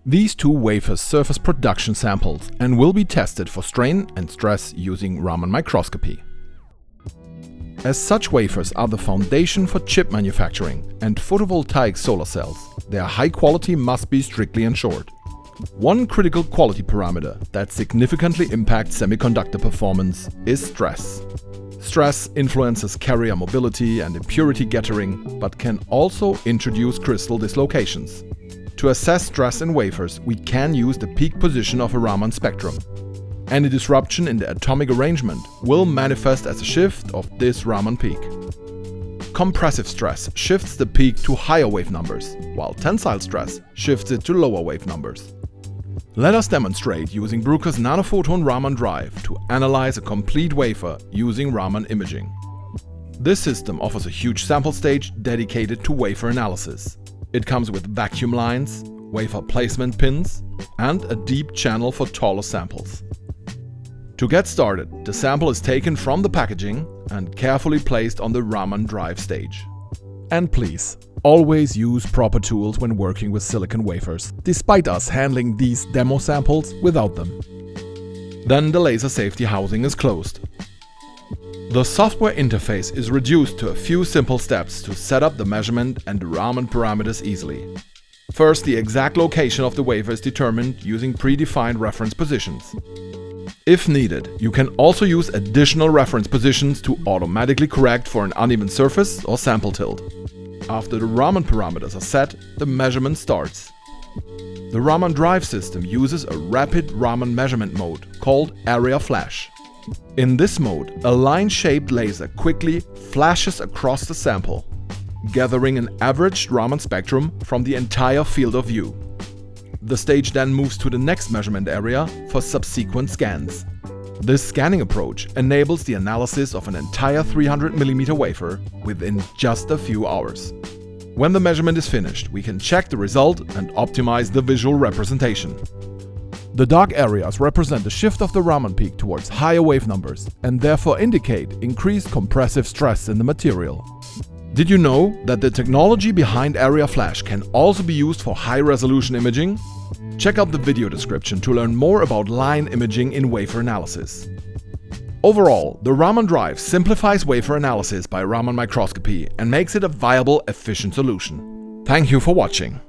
These two wafers serve as production samples and will be tested for strain and stress using Raman microscopy. As such wafers are the foundation for chip manufacturing and photovoltaic solar cells, their high quality must be strictly ensured. One critical quality parameter that significantly impacts semiconductor performance is stress. Stress influences carrier mobility and impurity gathering, but can also introduce crystal dislocations. To assess stress in wafers, we can use the peak position of a Raman spectrum. Any disruption in the atomic arrangement will manifest as a shift of this Raman peak. Compressive stress shifts the peak to higher wave numbers, while tensile stress shifts it to lower wave numbers. Let us demonstrate using Bruker's nanophoton RAMANdrive to analyze a complete wafer using Raman imaging. This system offers a huge sample stage dedicated to wafer analysis. It comes with vacuum lines, wafer placement pins, and a deep channel for taller samples. To get started, the sample is taken from the packaging and carefully placed on the RAMANdrive stage. And please, always use proper tools when working with silicon wafers, despite us handling these demo samples without them. Then the laser safety housing is closed. The software interface is reduced to a few simple steps to set up the measurement and the Raman parameters easily. First, the exact location of the wafer is determined using predefined reference positions. If needed, you can also use additional reference positions to automatically correct for an uneven surface or sample tilt. After the Raman parameters are set, the measurement starts. The RAMANdrive system uses a rapid Raman measurement mode called AreaFlash. In this mode, a line-shaped laser quickly flashes across the sample, gathering an averaged Raman spectrum from the entire field of view. The stage then moves to the next measurement area for subsequent scans. This scanning approach enables the analysis of an entire 300mm wafer within just a few hours. When the measurement is finished, we can check the result and optimize the visual representation. The dark areas represent the shift of the Raman peak towards higher wave numbers and therefore indicate increased compressive stress in the material. Did you know that the technology behind AreaFlash can also be used for high-resolution imaging? Check out the video description to learn more about line imaging in wafer analysis. Overall, the RAMANdrive simplifies wafer analysis by Raman microscopy and makes it a viable, efficient solution. Thank you for watching.